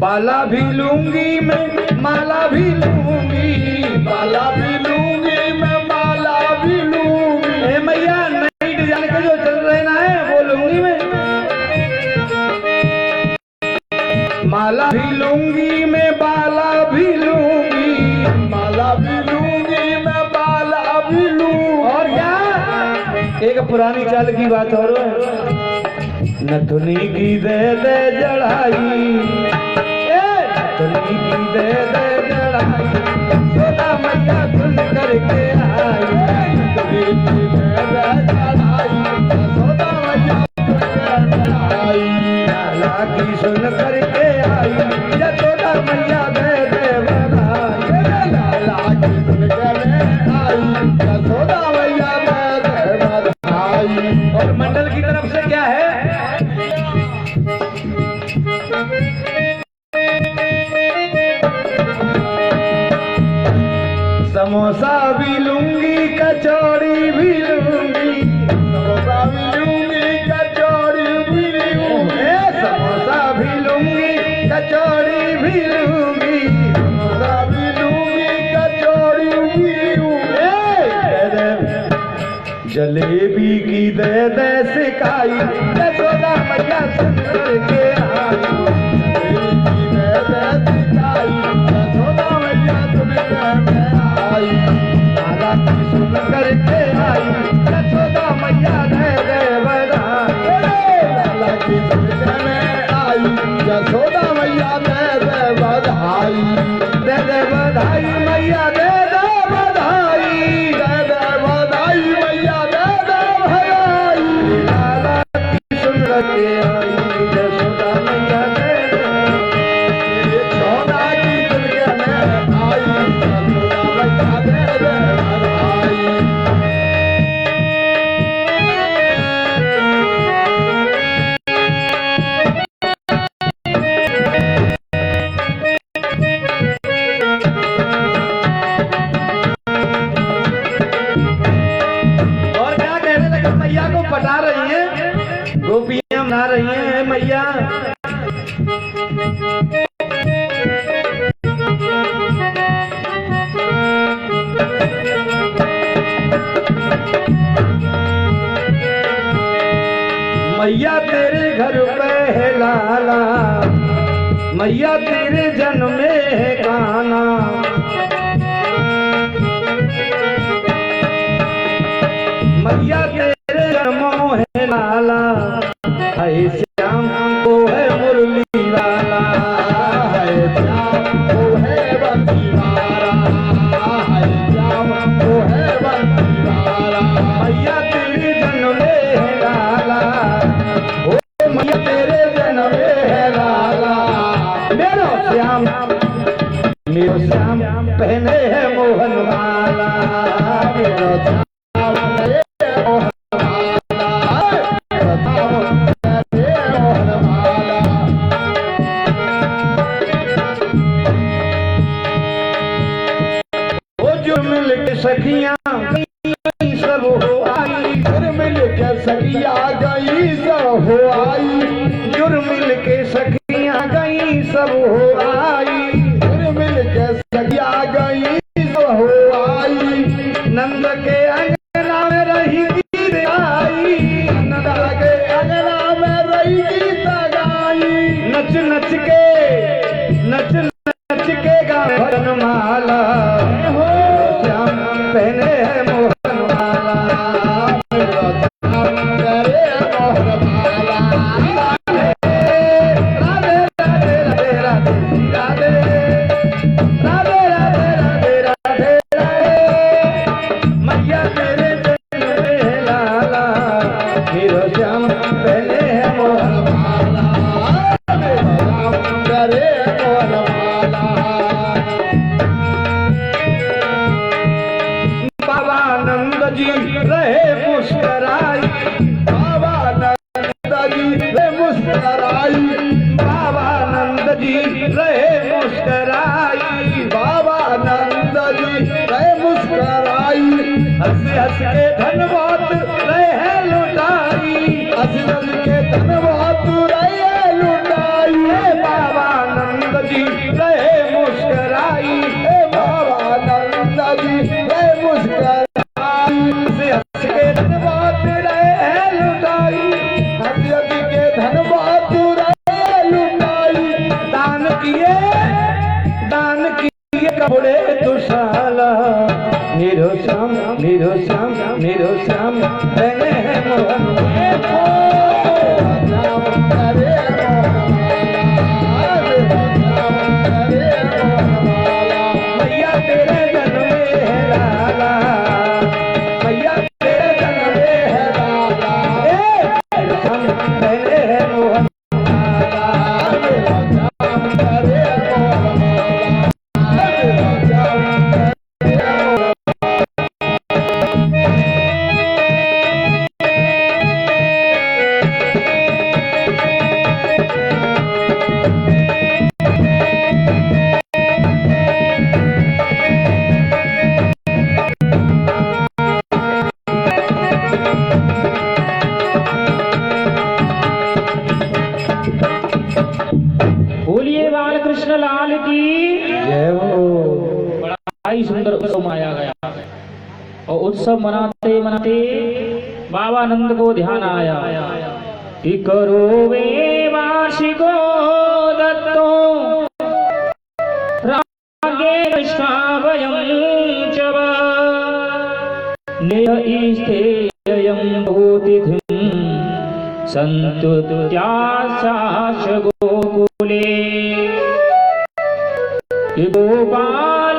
बाला भी लूंगी मैं माला भी लूंगी, बाला भी लूंगी मैं माला भी लूंगी। हे मैया नई डिजाइन के जो चल रहे ना है वो लूंगी मैं। माला भी लूंगी मैं बाला भी लूंगी, माला भी लूंगी मैं बाला भी लूंगी। और क्या एक पुरानी चाल की बात और नथुनी की दे दे जड़ाई, नथुनी की दे दे जड़ाई, सोना मैया सुन करके आई। नथुनी की दे दे जड़ाई, सोना मैया सुन करके आई। लाला की सुन करके आई, ये सोना मैया दे दे बधाई। लाला की सुन करके आई, ये सोना मैया दे दे बधाई। और मंडल की तरफ से क्या है? समोसा भी लूंगी कचौड़ी भी लूंगी, समोसा भी लूंगी कचौड़ी भी लूंगी, समोसा भी लूंगी कचौड़ी भी लूंगी, समोसा भी लूंगी कचौड़ी भी लूंगी। जलेबी की दे दे सिकाई, सोना मैया सुन करके आई। जलेबी की दे दे सिकाई, सोना मैया सुन करके आई। लाला की सुन करके आई, सोना मैया दे दे बधाई। लाला की सुन करके आई, सोना मैया दे दे बधाई। दे दे बधाई मैया दे दे बधाई, दे दे बधाई मैया दे दे बधाई। लाला की सुन करके आई, सोना मैया दे दे। सोना की सुन करके आई, सोना मैया दे दे बधाई। और क्या कहने लगे? मैया को पटा रही हैं, गोपियां मना रही हैं मैया। मैया तेरे घर पे है लाला, मैया तेरे जन्म में है काना। मैया तेरे जन्मों है लाला, है श्याम को है मुरली वाला, है श्याम को है बंसी वाला, है श्याम को है बंसी वाला। मैया तेरे जन्म में है लाला, ओ मैया तेरे जन्म में है लाला। मेरो श्याम पहने है मोहन वाला, मेरो श्याम सखियां गई सब हो आई, जुर्मिल के सखियां गई सब हो आई, जुर्मिल के सखियां गई सब हो आई, जुर्मिल के सखियां गई सब हो आई। नंद के अंगना में रही गीत आई, नंद के अंगना में रही गीत गाई। नच नच के गावे भजन माला, पहने है मोहन वाला, करे मोहन वाला। राधे राधे राधे राधे राधे राधे राधे राधे राधे राधे। मैया तेरे लुटाई, हंस हंस के धन बहुत रहे लुटाई, हंस हंस के धन बहुत रहे लुटाई। बाबा नंद जी रहे मुस्कराई, बाबा नंद जी रहे मुस्कराई, हंस के धन बहुत रहे लुटाई, हंस हंस के धन बहुत रहे लुटाई। दान किए कपड़े दुशाला, मेरो श्याम मेरो श्याम मेरो श्याम बने हैं मोहन मैया तेरे जन्म में है लाला, मैया तेरे जन्म में है लाला, बने हैं मोहन सुंदर उत्सव मनाया गया और उत्सव मनाते मनाते बाबा नंद को ध्यान आया कि करो वे वार्षिको दत्तो रागे श्रावयं च नेयस्थेयं भूतिथिं सन्तुत्यासाश गोकुले गोपाल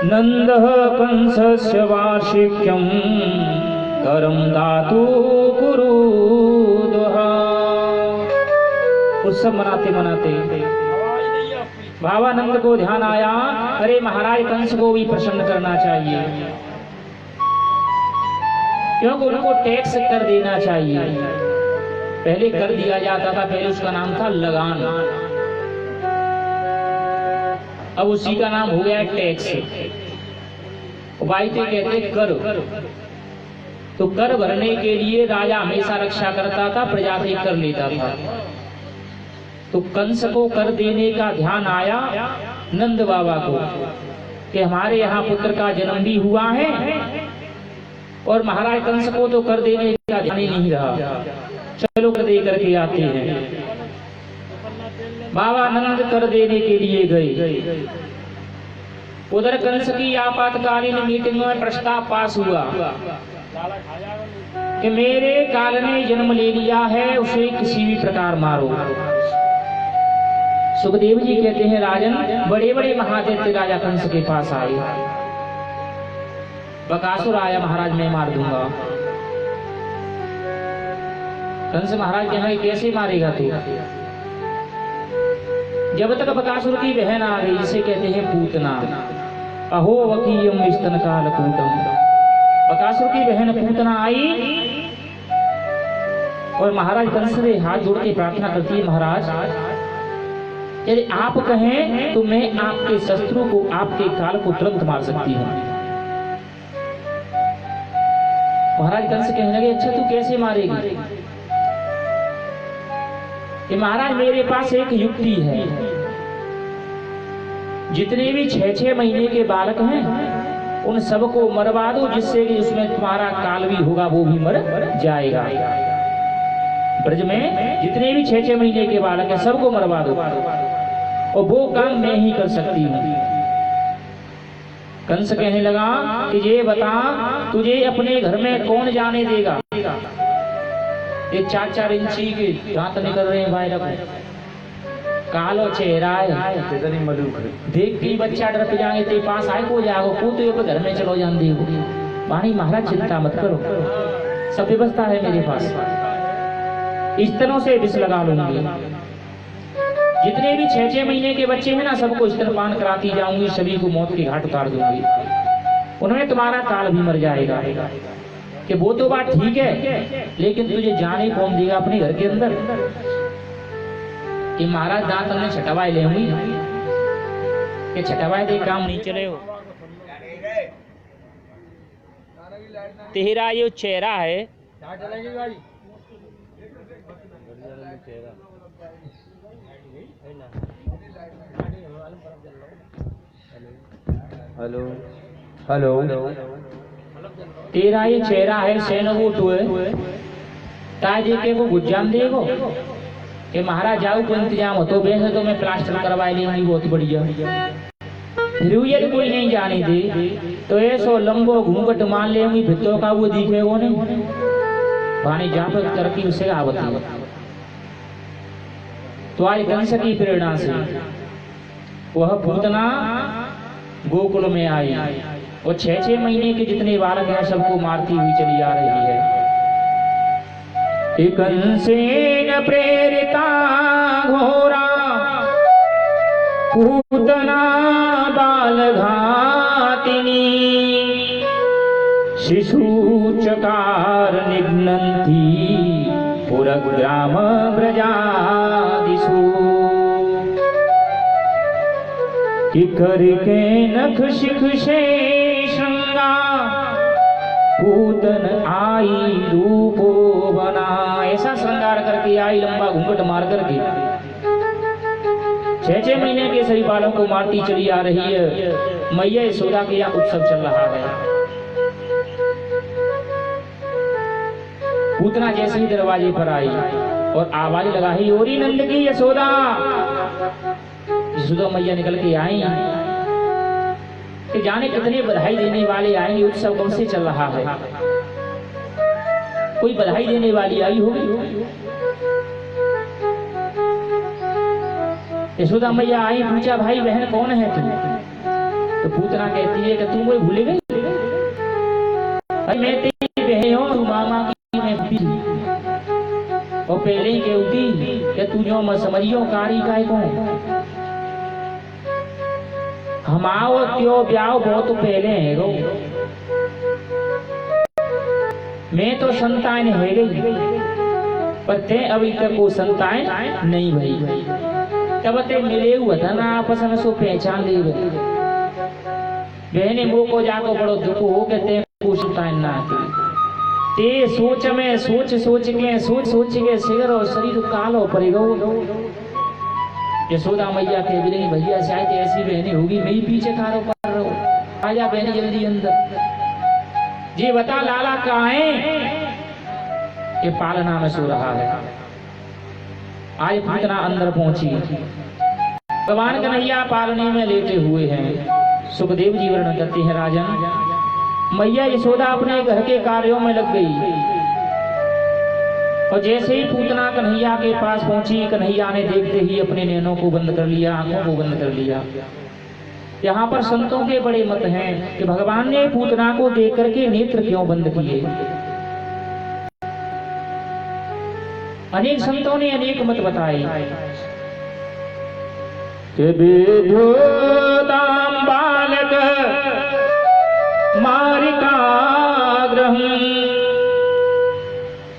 नंदः कंसस्य वार्षिक्यं करं दातु कुरुदुहा। उत्सव मनाते मनाते बाबा नंद को ध्यान आया, अरे महाराज कंस को भी प्रसन्न करना चाहिए, क्योंकि उनको टैक्स कर देना चाहिए। पहले कर दिया जाता था, पहले उसका नाम था लगान, अब उसी का नाम हो गया टैक्स। वाइते कहते कर। तो कर भरने के लिए राजा हमेशा रक्षा करता था, प्रजा से कर लेता था। तो कंस को कर देने का ध्यान आया नंद बाबा को कि हमारे यहाँ पुत्र का जन्म भी हुआ है और महाराज कंस को तो कर देने का ध्यान ही नहीं रहा, चलो कर दे करके आते हैं। बाबा नंद कर देने के लिए गए। उधर कंस की आपातकालीन मीटिंग में प्रस्ताव पास हुआ कि मेरे काल ने जन्म ले लिया है, उसे किसी भी प्रकार मारो। सुखदेव जी कहते हैं राजन, बड़े बड़े महादैत्य राजा कंस के पास आए। बकासुर आया, महाराज मैं मार दूंगा। कंस महाराज कहेंगे कैसे मारेगा तू? जब तक बकासुर की बहन आ गई, जिसे कहते हैं पूतना, अहो वकीयम स्तन काल पूतम। बकासुर की बहन पूतना आई और महाराज कंस से हाथ जोड़ के प्रार्थना करती है, महाराज यदि आप कहें तो मैं आपके शत्रु को, आपके काल को तुरंत मार सकती हूँ। महाराज कंस कहने लगे, अच्छा तू कैसे मारेगी? कि महाराज मेरे पास एक युक्ति है, जितने भी 6-6 महीने के बालक हैं उन सबको मरवा दो, जिससे कि उसमें तुम्हारा काल भी होगा, वो भी मर जाएगा। ब्रज में जितने भी 6-6 महीने के बालक हैं सबको मरवा दो, और वो काम मैं ही कर सकती हूँ। कंस कहने लगा कि ये बता, तुझे अपने घर में कौन जाने देगा? ये 4-4 इंची के दांत निकल रहे हैं भाई, रखो कालो चेहरा है, देख के बच्चा डर पे जाएंगे, तेरे पास आए को जाओ को तो घर में चलो जान दी वाणी। महाराज चिंता मत करो, सब व्यवस्था है मेरे पास, इस तरह से विष लगा लूंगी। जितने भी 6-6 महीने के बच्चे हैं ना, सबको स्तनपान कराती जाऊंगी, सभी को मौत के घाट उतार दूंगी, उन्हें तुम्हारा काल भी मर जाएगा। कि वो तो बात ठीक है, लेकिन तुझे जाने कौन देगा अपने घर के अंदर? कि महाराज दांत हमने छटवाए ले हुई कि छटवाए दे काम नहीं चले हो। तेरा ये चेहरा है हेलो हेलो तेरा ये चेहरा है सेनो वो तो है ताजे के को गुजाम देगो कि महाराज जाओ को इंतजाम हो तो बेस तो मैं प्लास्टर करवाए लेंगी बहुत बढ़िया। फिर ये कोई नहीं जाने दे तो ऐसो लंबो घूंघट मान लेंगी भित्तों का वो दिखे वो नहीं पानी जहाँ पर तरक्की उससे आवती। तो आज कंस की प्रेरणा से वह पूतना गोकुल में आई और 6-6 महीने के जितने बालक हैं सबको मारती हुई चली आ रही है। कंसेन प्रेरिता घोरा पूतना बाल घातिनी शिशु चकार निघ्नन्ति पुरग्राम ब्रजादिषु करके नख शिख से श्रृंगा पूतन आई रूपो बना। ऐसा श्रृंगार करके आई लंबा घूंघट मार करके 6-6 महीने के सभी बालों को मारती चली आ रही है। मैया यशोदा के यहाँ उत्सव चल रहा है। पूतना जैसे ही दरवाजे पर आई और आवाज लगाई ओरी नंद की यशोदा। यशोदा मैया निकल के आई कि जाने कितने बधाई देने वाले आएंगे। उत्सव कब से चल रहा है कोई बधाई देने वाली आई होगी। यशोदा मैया आई पूछा भाई बहन कौन है तू। तो पूतना कहती है कि तू मुझे भूल गई भाई मैं तेरी बहन हूँ तू मामा की मैं भी और पहले ही कहती कि तू जो मैं समझियो कारी का कौन हम आओ त्यो ब्याह बहुत पहले है रो मैं तो संतान है गई पर ते अभी तक वो संतान नहीं भई। तब ते मिले हुआ था ना आपस में सो पहचान ले गए। बहने मुँह को जाको बड़ो दुख हो के ते संतान ना ते सोच में सोच के सिगर और शरीर कालो पड़ेगा। यशोदा मैया के बिले भैया शायद ऐसी बहनें होगी मैं ही पीछे खारो कर रहा हूँ। आजा बहने जल्दी अंदर जी बता लाला कहाँ है। ये पालना में सो रहा है। आज पूतना अंदर पहुंची भगवान कन्हैया पालने में लेटे हुए हैं। सुखदेव जी वर्णन करते हैं राजन मैया यशोदा अपने घर के कार्यों में लग गई और जैसे ही पूतना कन्हैया के पास पहुंची कन्हैया ने देखते ही अपने नैनों को बंद कर लिया आंखों को बंद कर लिया। यहाँ पर संतों के बड़े मत हैं कि भगवान ने पूतना को देख करके नेत्र क्यों बंद किए। अनेक संतों ने अनेक मत बताए। बालक मारिकाग्रहम्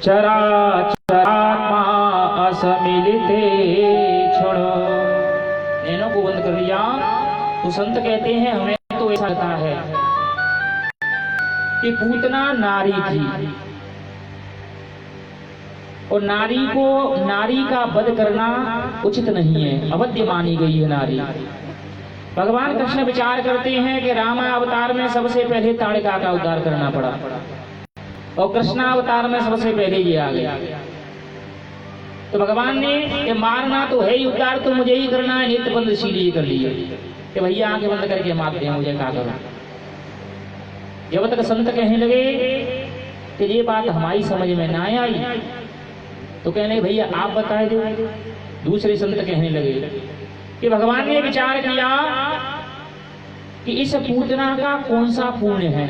चराचरात्मा असमिलिते क्षण। नैनों को बंद कर लिया तो संत कहते हैं हमें तो ऐसा लगता है कि पूतना नारी थी और नारी का वध करना उचित नहीं है अवध्य मानी गई है नारी। भगवान कृष्ण विचार करते हैं कि रामा अवतार में सबसे पहले ताड़िका का उद्धार करना पड़ा और कृष्णावतार में सबसे पहले ये आ गया। तो भगवान ने ये मारना तो है ही उद्धार तो मुझे ही करना है नित्य बंद इसीलिए कर लिया कि भैया आंखें बंद करके मारते हैं मुझे क्या करो। जब तक संत कहने लगे कि ये बात हमारी समझ में ना आई तो कहने भैया आप बताए दो। दूसरे संत कहने लगे कि भगवान ने विचार किया कि इस पूतना का कौन सा पुण्य है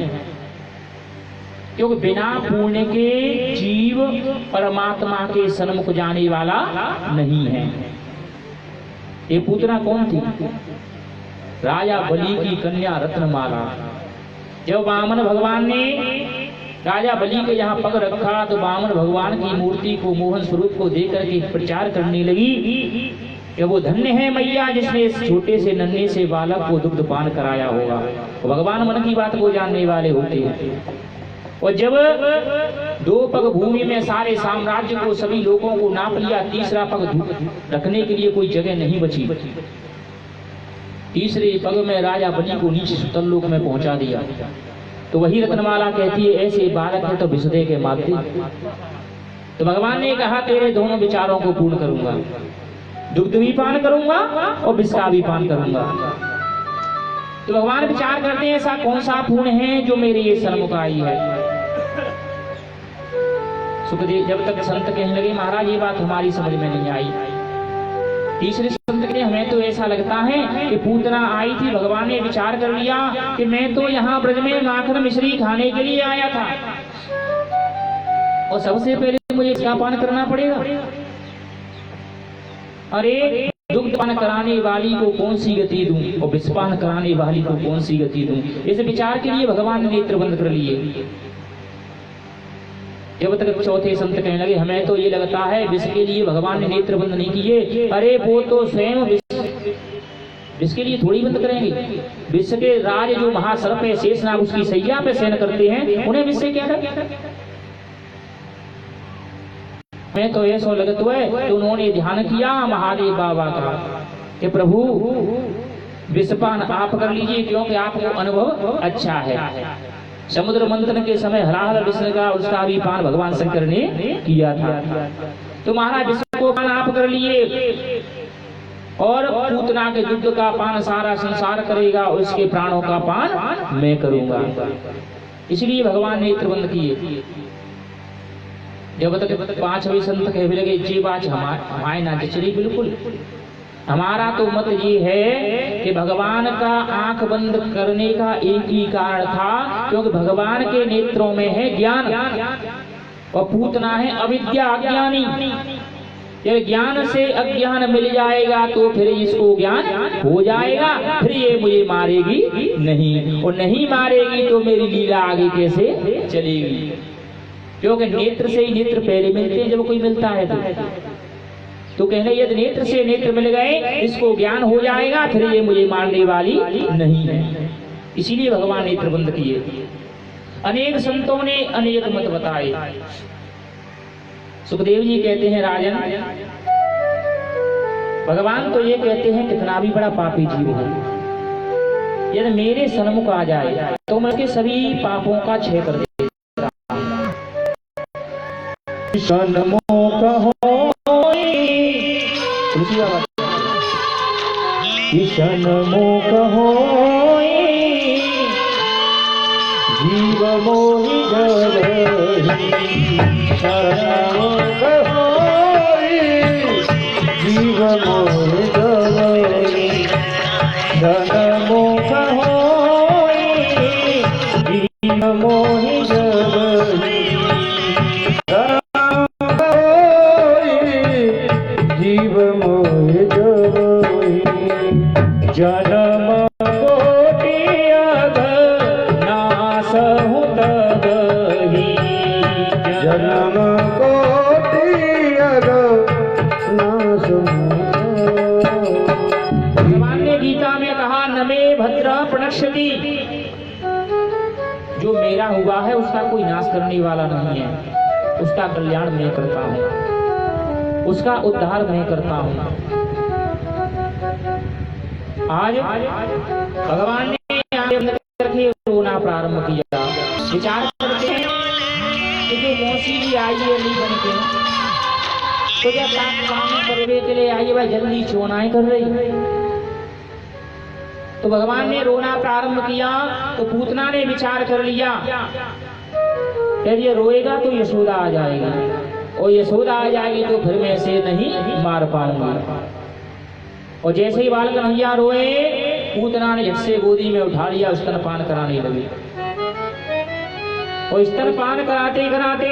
क्योंकि बिना पुण्य के जीव परमात्मा के सन्मुख जाने वाला नहीं है। ये पूतना कौन थी? राजा बलि की कन्या रत्नमाला। जब वामन भगवान ने राजा बलि के यहाँ पग रखा तो वामन भगवान की मूर्ति को मोहन स्वरूप को देकर के प्रचार करने लगी कि वो धन्य है मैया जिसने इस छोटे से नन्हे से बालक को दुग्ध पान कराया होगा। भगवान मन की बात को जानने वाले होते हैं। और जब 2 पग भूमि में सारे साम्राज्य को सभी लोगों को नाप लिया, तीसरा पग रखने के लिए कोई जगह नहीं बची। तीसरे पग में राजा बलि को नीचे सुतल लोक में पहुंचा दिया। तो वही रत्नमाला कहती है ऐसे बालक है तो विषदय के माध्य। तो भगवान ने कहा तेरे दोनों विचारों को पूर्ण करूंगा, दुग्ध भी पान करूंगा और विष का भी पान करूंगा। तो भगवान विचार करते हैं ऐसा कौन सा पूर्ण है जो मेरे ये सन्मुख आई है। सुखदेव जब तक संत कहने लगे महाराज ये बात हमारी समझ में नहीं आई। तीसरे संत कहते हमें तो ऐसा लगता है कि पूतना आई थी, भगवान ने विचार कर लिया कि मैं तो यहाँ ब्रज में माखन मिश्री खाने के लिए आया था और सबसे पहले मुझे इसका पान करना पड़ेगा। अरे दुग्ध पान कराने वाली को कौन सी गति दूं और विष पान कराने वाली को कौन सी गति दूं। इस विचार के लिए भगवान ने नेत्र बंद कर लिए। जब तक चौथे संत कहने लगे हमें तो ये लगता है विष के लिए भगवान ने नेत्र बंद नहीं किए। अरे वो तो स्वयं विष के लिए थोड़ी बंद करेंगे। विष के राज जो महासर्प है शेषनाग उसकी सैया पे शयन करते हैं, उन्हें विष से क्या है। मैं तो ऐसा लगत हुआ है। तो उन्होंने ध्यान किया महादेव बाबा का कि प्रभु विषपान आप कर लीजिए क्योंकि आपको अनुभव अच्छा है। समुद्र मंथन के समय हलाहल विष्णु का उसका भी पान भगवान शंकर ने किया था। तो महाराज विष्णु को पान आप कर लिए और पूतना के दुग्ध का पान सारा संसार करेगा और उसके प्राणों का पान मैं करूंगा। इसलिए भगवान ने नेत्र बंद किए। जब तक 5वें संत कहने लगे जी बात हमारे ना चली बिल्कुल। हमारा तो मत ये है कि भगवान का आंख बंद करने का एक ही कारण था क्योंकि भगवान के नेत्रों में है ज्ञान और पूतना है अविद्या अज्ञानी। यदि ज्ञान से अज्ञान मिल जाएगा तो फिर इसको ज्ञान हो जाएगा, फिर ये मुझे मारेगी नहीं और नहीं मारेगी तो मेरी लीला आगे कैसे चलेगी। क्योंकि नेत्र से ही नेत्र पहले मिलते हैं जब कोई मिलता है तो कहने यदि नेत्र से नेत्र मिल गए इसको ज्ञान हो जाएगा फिर ये मुझे मारने वाली नहीं है। इसीलिए भगवान नेत्र बंद किए। अनेक संतों ने अनेक मत बताए। सुखदेव जी कहते हैं राजन भगवान तो ये कहते हैं कितना भी बड़ा पापी जीव है यदि मेरे सन्मुख आ जाए तो मैं उसके सभी पापों का क्षय कर देता। सन्मुख होई सन्मुख होई जीव मोहि जगहि। सन्मुख होई जीव मोहि जगहि। सन्मुख होई जीव मोहि जगहि। जन्म कोटि नासहु तबहि। जन्म कोटि नासहु। भगवान ने गीता में कहा नमे भद्र प्रणश्यति। जो मेरा हुआ है उसका कोई नाश करने वाला नहीं है, उसका कल्याण मैं करता हूँ, उसका उद्धार मैं करता हूँ। आज भगवान ने रोना प्रारंभ किया। विचार करते हैं कि जो मौसी भी आई है नहीं बन के तो जब काम करने के लिए आई है भाई जल्दी चोनाएं कर रही। तो भगवान ने रोना प्रारंभ किया तो पूतना ने विचार कर लिया यदि ये रोएगा तो यशोदा आ जाएगी और यशोदा आ जाएगी तो फिर मैं इसे नहीं मार पाऊंगा। और जैसे ही बाल कन्हैया रोए पूतना ने झट से गोदी में उठा लिया, स्तनपान कराने लगे। और स्तनपान कराते कराते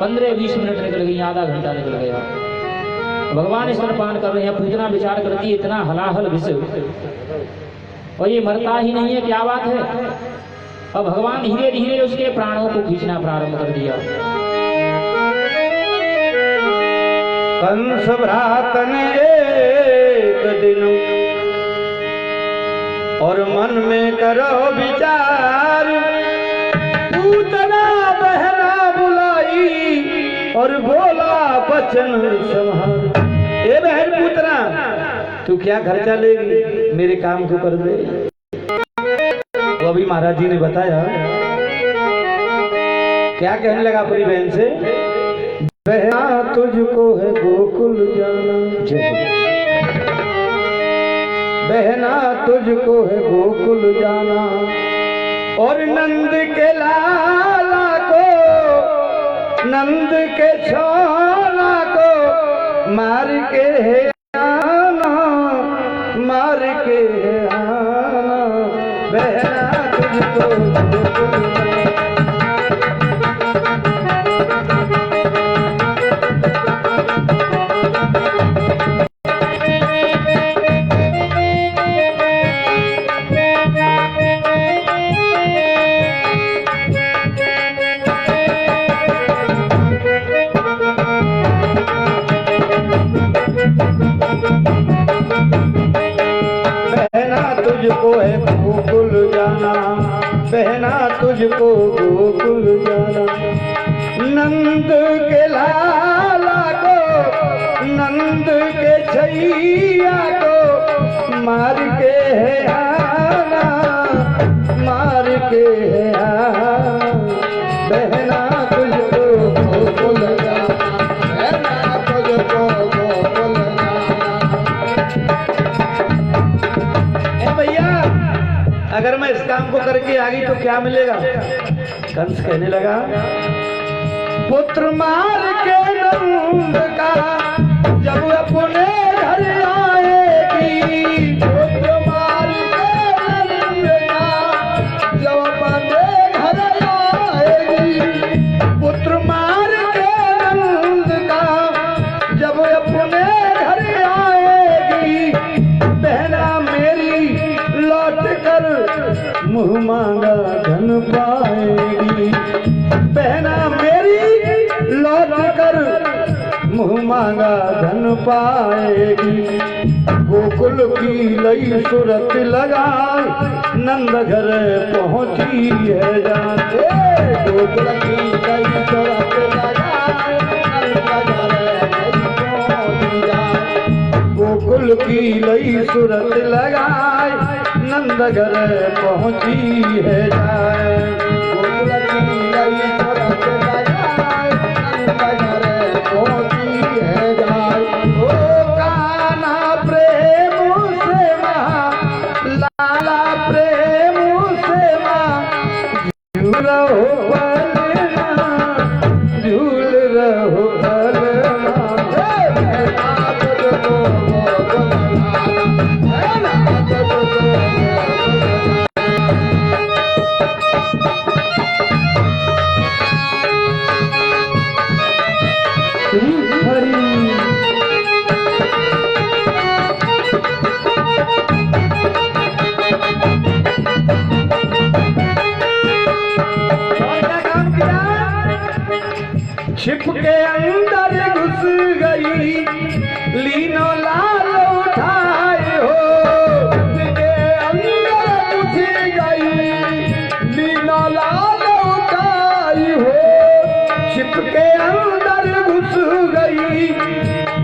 15-20 मिनट निकल गई, आधा घंटा निकल गया। भगवान स्तनपान कर रहे हैं, पूतना विचार करती है इतना हलाहल विष और ये मरता ही नहीं है, क्या बात है। अब भगवान धीरे धीरे उसके प्राणों को खींचना प्रारंभ कर दिया। कंस भ्रातन एक दिन और मन में करो विचार, पूतना बहना बुलाई और बोला बचन संहार। ए बहन पूतना, तू क्या खर्चा लेगी, मेरे काम को कर दे। वो अभी महाराज जी ने बताया, क्या कहने लगा अपनी बहन से, बहना तुझको है गोकुल जाना, बहना तुझको है गोकुल जाना, और नंद के लाला को, नंद के छोला को मार के है आना, मार के है आना, बहना तुझको गोकुल जाना। तुझको है गोकुल जाना, बहना तुझको गोकुल जाना, नंद के लाला को, नंद के छैया को मार के है आना, मार के है आना, बहना तुझको गोकुल जाना, बहना तुझको गोकुल जाना। अगर मैं इस काम को करके आ गई तो क्या मिलेगा? कंस कहने लगा, पुत्र मार के नंद का जब अपने घर आएगी, पुत्र मार के नंद का जब अपने घर आएगी, पुत्र मार के नंद का जब अपने घर आएगी, बहना मेरी लौट कर मुँह मांगा धन पाएगी, बहना मेरी लौट कर मुँह मांगा धन पाएगी। गोकुल की लई सूरत लगाई, नंद घर पहुँची है जाते, गोकुल की लई सूरत लगाई, नंद घर पहुँची जाए, गोकुल की लई सूरत लगाई, नंद घर पहुँची है जाए, गोकुल की लई सूरत लगाई, नंद घर पहुँची है जाए। ओ कान्हा प्रेम से महा, लाला प्रेम से महा, झूल रहो बलना, झूल रहो बलना, बहना तुझको गोकुल जाना, बहना तुझको छिप के अंदर घुस गई, लीनो लाल उठाए हो, छिप के अंदर घुस गई, लीनो लाल उठाई हो, छिप के अंदर घुस गई,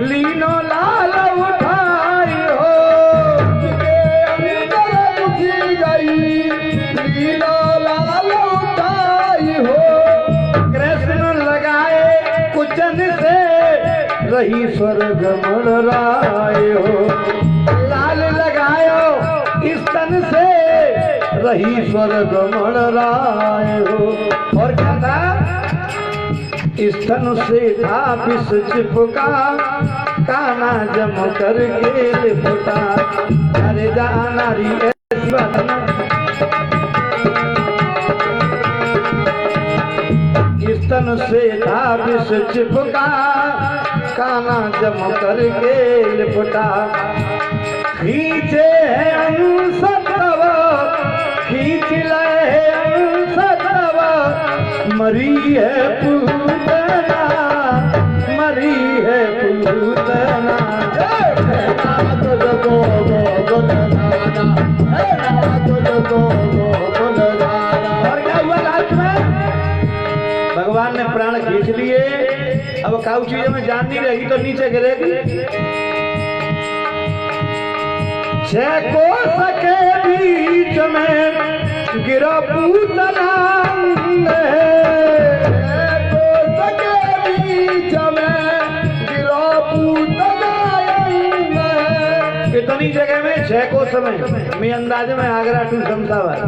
लीनो लाल उठाई हो, छिप के अंदर घुस गई, लीनो लाल उठाई हो, कृष्ण लगाए कुचन से रही स्वर्ग मड़राए हो, लाल लगायो इस तन से रही स्वर्ग मड़राए हो। और क्या था? इस तन से था विष चिपका, काना जम करके लिपटा, अरे जाना री ऐसी बदना, इस तन से था विष चिपका, काना जम करके लिपटा, खींचे है अंश तब, खींच ले अंश तब, मरी है पूतना, मरी है पूतना। पूतना तुझको गोकुल जाना, तुझको गोकुल जाना। और क्या हुआ लास्ट में? भगवान ने प्राण खींच लिए। अब काऊ चीजों में जान नहीं रही तो नीचे गिरेगी। छह कोस के बीच में गिरा पूतना, कोस के बीच में गिरा पूतना। इतनी जगह में 6 कोस में मैं अंदाजे में आगरा टू शमशाबाद,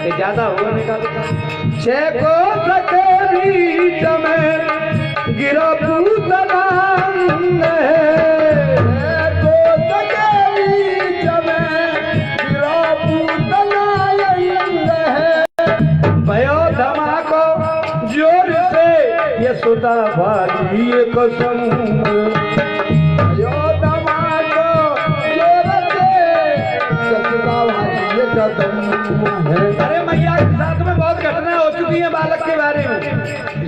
ये ज्यादा होगा नहीं का। 6 कोस के बीच में गिरा पूतना, यशोदा भाजी कसम, यशोदा भाजी कदम है। अरे मैया के साथ में बहुत घटना हो चुकी है बालक के बारे में।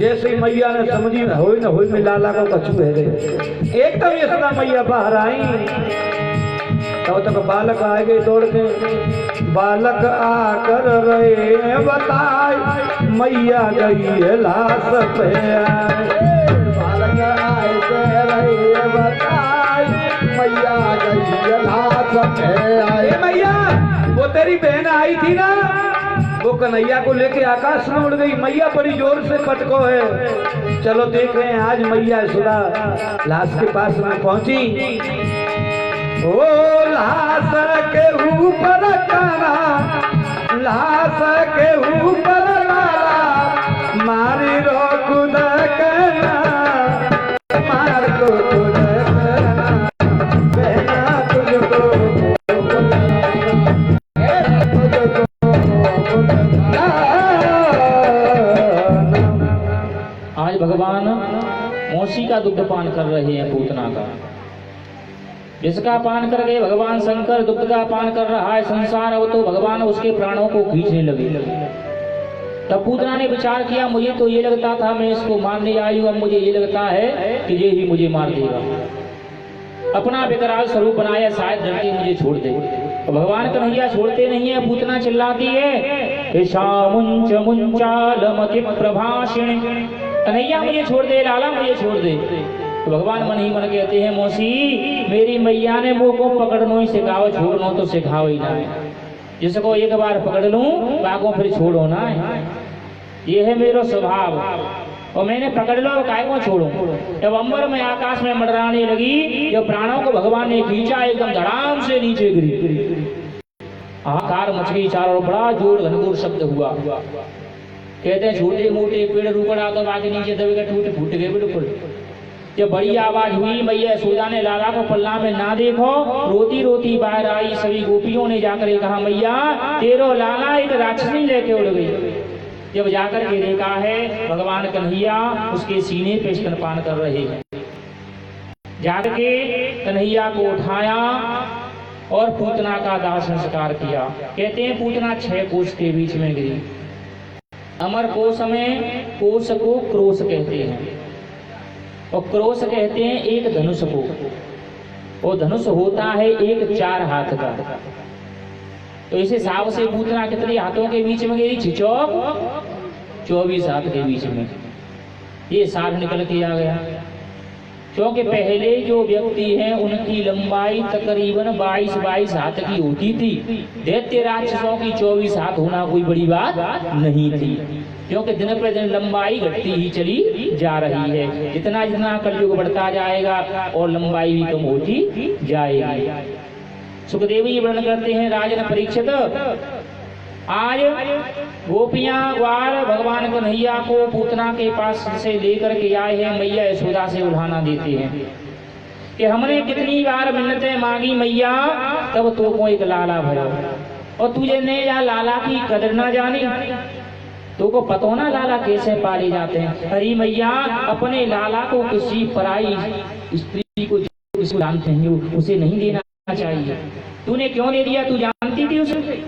जैसे मैया ने समझी न हो में लाला को कछू है गए। एकदम यशोदा मैया बाहर आई तब तक बालक आ गए दौड़ के। बालक आकर रहे बताए, मैया गई है लाश पे आए। बालक आए के रहे बताए, मैया गई है लाश पे आए। मैया वो तेरी बहन आई थी ना, वो कन्हैया को लेके आकाश में उड़ गई। मैया बड़ी जोर से पटको है। चलो देख रहे हैं आज मैया यशोदा लाश के पास में पहुंची। ओ लाश के ऊपर काना, लाश के ऊपर लाला, मारी रो खुद कहना, मार को खुद कहना, बहना तुझको आज भगवान मौसी का दुग्ध पान कर रहे हैं पूतना का। जिसका पान करके भगवान शंकर दुग्ध का पान कर रहा है संसार, अब तो भगवान उसके प्राणों को खींचने लगे। तब पूतना ने विचार किया, मुझे तो ये लगता था मैं इसको मारने आई हूँ, अब मुझे ये लगता है कि ये ही मुझे मार देगा। अपना विकराल स्वरूप बनाया, शायद डर के मुझे छोड़ दे। तो भगवान कन्हैया छोड़ते नहीं है। पूतना चिल्लाती है, शामुंच मुंचालमति प्रभाषिणी, कन्हैया मुझे छोड़ दे, लाला मुझे छोड़ दे। तो भगवान मन ही मन कहते हैं, मौसी मेरी मैया ने मुँह को पकड़नो ही सिखाओ, छोड़नो तो सिखाओ ही ना। जिसको एक बार पकड़ लूं बागों फिर छोड़ो ना, ये है मेरा स्वभाव। और मैंने पकड़ लो काय को छोड़ो। जब अंबर में आकाश में मंडराने लगी, जब प्राणों को भगवान ने खींचा, एकदम धड़ाम से नीचे गिरी। आकार मच गई चारों, बड़ा जोर घनघोर शब्द हुआ। कहते हैं छोटे मोटे पेड़ रुकड़ा तो आगे नीचे दबे टूट फूट गए बिल्कुल। जब बड़ी आवाज हुई, मैया यशोदा ने लाला को पल्ला में ना देखो, रोती रोती बाहर आई। सभी गोपियों ने जाकर कहा, मैया तेरो लाला एक राक्षसी लेके उड़ गई। जब जाकर के देखा है भगवान कन्हैया उसके सीने पे स्तनपान कर रहे हैं। जाकर के कन्हैया को उठाया और पूतना का दाह संस्कार किया। कहते हैं पूतना 6 कोस के बीच में गिरी। अमर कोश में कोश को क्रोश कहते हैं और क्रोश कहते हैं एक धनुष को। वो धनुष होता है एक 4 हाथ का। तो इस हिसाब से पूतना कितने हाथों के बीच में गिरी? 24 हाथ के बीच में। ये सार निकल के आ गया, क्योंकि पहले जो व्यक्ति हैं उनकी लंबाई तकरीबन 22 हाथ की होती थी। दैत्य राक्षसों की 24 हाथ होना कोई बड़ी बात नहीं थी, क्योंकि दिन पर दिन लंबाई घटती ही चली जा रही है। जितना जितना कलयुग बढ़ता जाएगा और लंबाई भी कम होती जाएगी। सुखदेव जी वर्णन करते हैं, राजन परीक्षित आज गोपियां ग्वाल भगवान कन्हैया को पूतना के पास से लेकर के आए हैं। मैया यशोदा से उल्हाना देते हैं कि हमने कितनी बार मिन्नतें मांगी मैया, तब तो को एक लाला भयो और तुझे ने या लाला की कदर ना जानी। तो को पतो ना लाला कैसे पाले जाते हैं। हरी मैया अपने लाला को किसी पराई स्त्री को जिसको जानते हैं उसे नहीं देना चाहिए। तूने क्यों दे दिया? तू जानती थी उसे?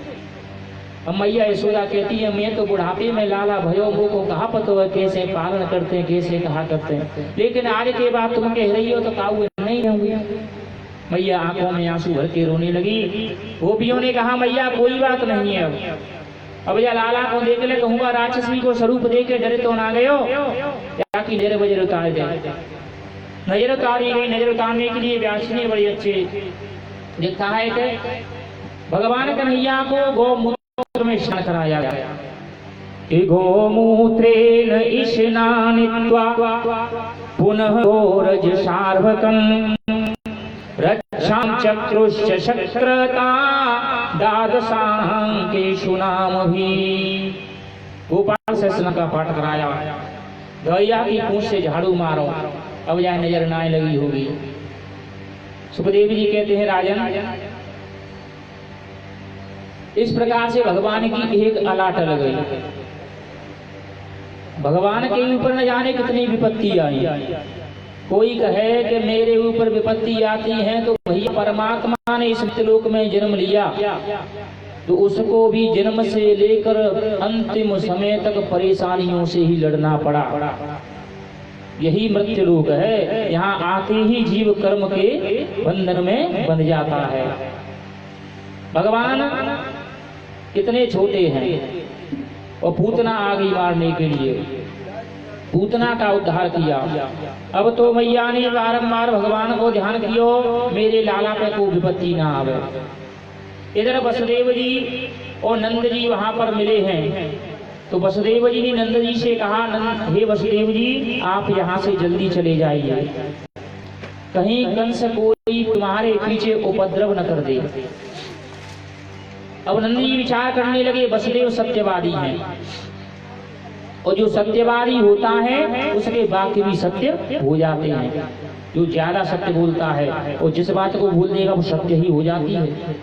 अब मैया यशोदा कहती है मैं तो बुढ़ापे में लाला भयो मुँह को कहा पतो है कैसे पालन करते हैं कैसे कहा करते हैं, लेकिन आज के बाद तुम कह रही हो तो काऊ नहीं रहूंगी। मैया आंखों में आंसू भर के रोने लगी। गोपियों ने कहा मैया कोई बात नहीं है, अब या लाला को देख ले कहूँगा राक्षसी को स्वरूप दे के डरे तो ना गयो, या कि नजर बजर उतार दे। नजर उतारी गई। नजर उतारने के लिए व्यास ने बड़ी अच्छे लिखा है कि भगवान कन्हैया को गौमूत्र में स्नान कराया गया। गोमूत्रेण स्नानित्वा पुनः गोरज सार्वकम् रक्षां चक्रुश्च शक्रता द्वादशांकेषु नामभिः। गोपाल से स्नान का पाठ कराया। गैया की पूंछ से झाड़ू मारो, अब यह नजर ना लगी होगी। सुखदेव जी कहते हैं राजन इस प्रकार से भगवान की एक अलाट लग गई। भगवान के ऊपर न जाने कितनी विपत्ति आई। कोई कहे कि मेरे ऊपर विपत्ति आती है तो भैया परमात्मा ने इस लोक में जन्म लिया तो उसको भी जन्म से लेकर अंतिम समय तक परेशानियों से ही लड़ना पड़ा। यही मृत्यु लोक है। यहाँ आते ही जीव कर्म के बंधन में बंध जाता है। भगवान कितने छोटे हैं और पूतना आ गई मारने के लिए, पूतना का उद्धार किया। अब तो मैया ने बारंबार भगवान को ध्यान कियो मेरे लाला पे को विपत्ति ना आवे। इधर वसुदेव जी और नंद जी वहां पर मिले हैं तो वसुदेव जी ने नंद जी से कहा हे वसुदेव जी आप यहाँ से जल्दी चले जाइए, कहीं कंस कोई तुम्हारे पीछे उपद्रव न कर दे। अब नंद जी विचार करने लगे वसुदेव सत्यवादी हैं और जो सत्यवादी होता है उसके वाक्य भी सत्य हो जाते हैं। जो ज्यादा सत्य बोलता है और जिस बात को बोल देगा वो सत्य ही हो जाती है।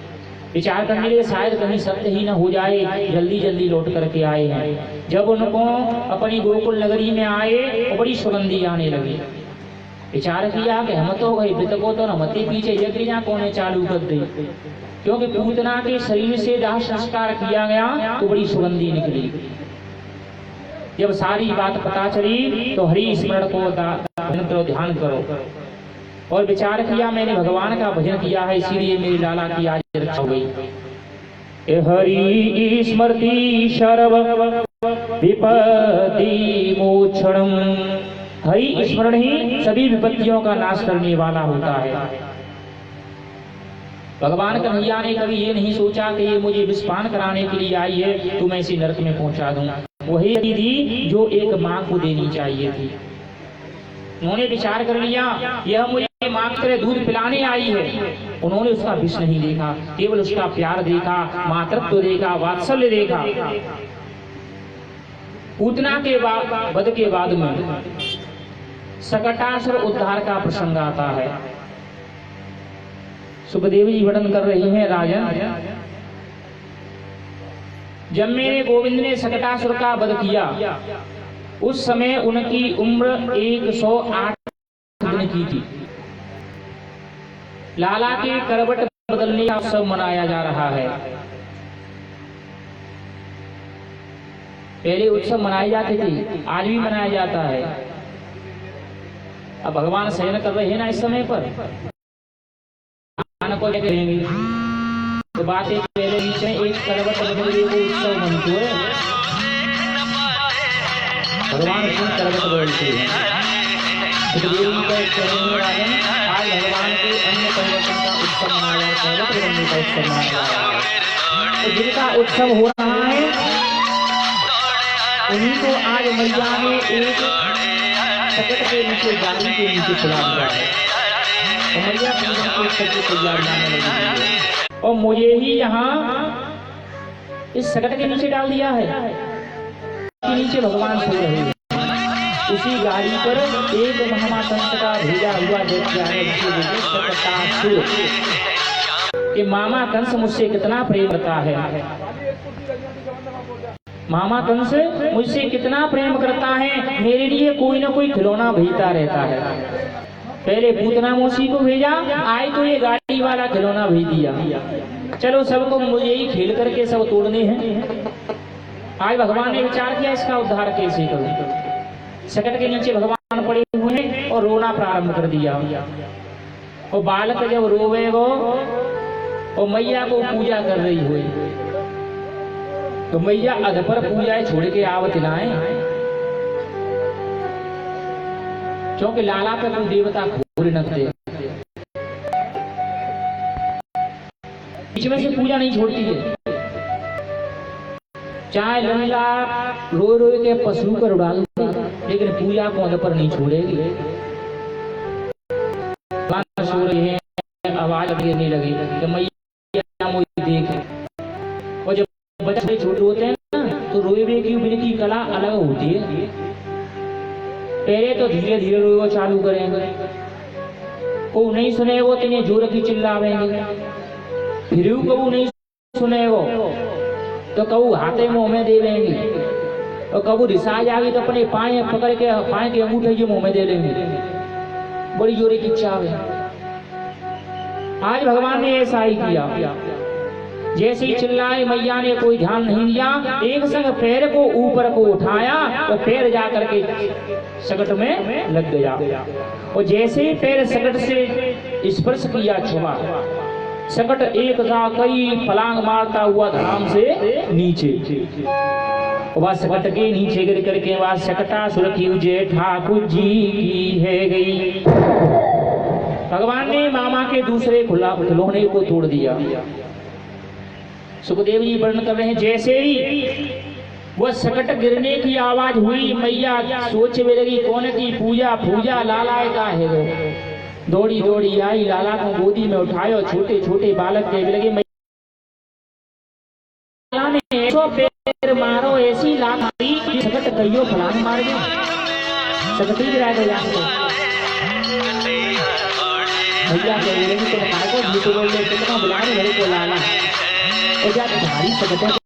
विचार करने के शायद कहीं सत्य ही न हो जाए, जल्दी जल्दी लौट करके आए हैं। जब उनको अपनी गोकुल नगरी में आए और बड़ी सुगंधी आने लगी। विचार किया कि हम तो गए को तो नमते पीछे यज्ञ कोने चालू कर दी, क्योंकि पूतना के शरीर से दाह संस्कार किया गया तो बड़ी सुगंधी निकली। जब सारी बात पता चली तो हरि स्मरण को ध्यान करो और विचार किया मैंने भगवान का भजन किया है इसीलिए मेरी लाला की आज रक्षा हो गई। हरि स्मृति सर्व विपत्ति मोक्षणम। हरि स्मरण ही सभी विपत्तियों का नाश करने वाला होता है। भगवान कन्हैया ने कभी ये नहीं सोचा कि ये मुझे विषपान कराने के लिए आई है तो मैं इसी नरक में पहुंचा दूं। वही थी जो एक मां को देनी चाहिए थी। उन्होंने विचार कर लिया यह मुझे मात्र दूध पिलाने आई है। उन्होंने उसका विष नहीं देखा, केवल उसका प्यार देखा, मातृत्व देखा, वात्सल्य देखा। पूतना के वध के बाद में सकटासुर उद्धार का प्रसंग आता है। सुखदेव जी वर्णन कर रही हैं राजन जब मेरे गोविंद ने सकटासुर का वध किया उस समय उनकी उम्र 108 दिन की थी। लाला के करवट बदलने का उत्सव मनाया जा रहा है। पहले उत्सव मनाए जाते थे, आज भी मनाया जाता है। अब भगवान शयन कर रहे हैं ना इस समय पर को क्या करेंगे तो बात एक पहले बीच में एक करवट बदलने को उत्सव मनते है। भगवान क्यों करवट बदलते हैं? आज भगवान के अन्य परिवर्तन का उत्सव मनाया करवट बदलने का उत्सव मनाया जा रहा है। तो जिनका उत्सव हो रहा है उन्हीं को आज मैया ने एक सकट के नीचे गाड़ी के नीचे चला दिया है और मैया तैयार जाने लगी और मुझे ही यहाँ इस सकट के नीचे डाल दिया है। के नीचे भगवान सो रहे हैं। उसी गाड़ी पर एक महामातंत्र का भेजा हुआ कि मामा कंस मुझसे कितना प्रेम करता है। मामा कंस मुझसे कितना प्रेम करता है, मेरे लिए कोई ना कोई खिलौना भेजता रहता है। पहले पूतना मौसी को भेजा, आए तो ये गाड़ी वाला खिलौना भेज दिया। चलो सबको मुझे ही खेल करके सब तोड़ने हैं। आज भगवान ने विचार किया इसका उद्धार कैसे करूं। सकट के नीचे भगवान पड़े हुए हैं और रोना प्रारंभ कर दिया। और बालक जब रोवे वो और मैया को पूजा कर रही हुई तो मैया अधपर पूजा छोड़ के आवत लाए, क्योंकि लाला पे कोई देवता घोर न दे, बीच में से पूजा नहीं छोड़ती है। चाहे लल्ला रोए रोए के पशु कर उड़ा दूंगी लेकिन पूजा को अधपर नहीं छोड़ेगी। सो रहे हैं, आवाज गिरने लगी कि मैया मुझे देखे। और जब बच्चे छोटे होते हैं ना तो रोए की उम्र की कला अलग होती है। पहले तो धीरे धीरे रोए चालू करेंगे, को नहीं सुने वो तो जोर की चिल्लावेंगे, फिर को नहीं सुने वो तो कबू हाथे मुंह में दे लेंगे, और कबू रिसा जाएगी तो अपने पाए पकड़ के पाए के अंगूठे मुंह में दे लेंगे। बड़ी जोरे की इच्छा है। आज भगवान ने ऐसा ही किया। जैसे ही चिल्लाए मैया ने कोई ध्यान नहीं दिया, एक संग पैर को ऊपर को उठाया और पैर जाकर के सकट में लग गया। और जैसे ही पैर सकट से स्पर्श किया, छुआ, सकट एक था कई फलांग मारता हुआ धड़ाम से नीचे। वह सकट के नीचे गिर करके वह सकटा सुरखी जे ठाकुर जी की है गई। भगवान ने मामा के दूसरे खिलौने को तोड़ दिया। सुखदेव जी वर्णन कर रहे हैं, जैसे ही वह सकट गिरने की आवाज हुई, मैया सोच में लगी कौन की पूजा पूजा लाला का है। वो दौड़ी दौड़ी आई, लाला को गोदी में उठाया, छोटे छोटे बालक कहने लगे मैया ने ऐसो पैर मारो, ऐसी लात मारी कि सकट कहियो फलांग मार गया, सकट ही गिरा गया। भैया कह रहे हैं तुम को तो बोल रहे कितना बुला रहे मेरे को लाला, और क्या भारी सकट है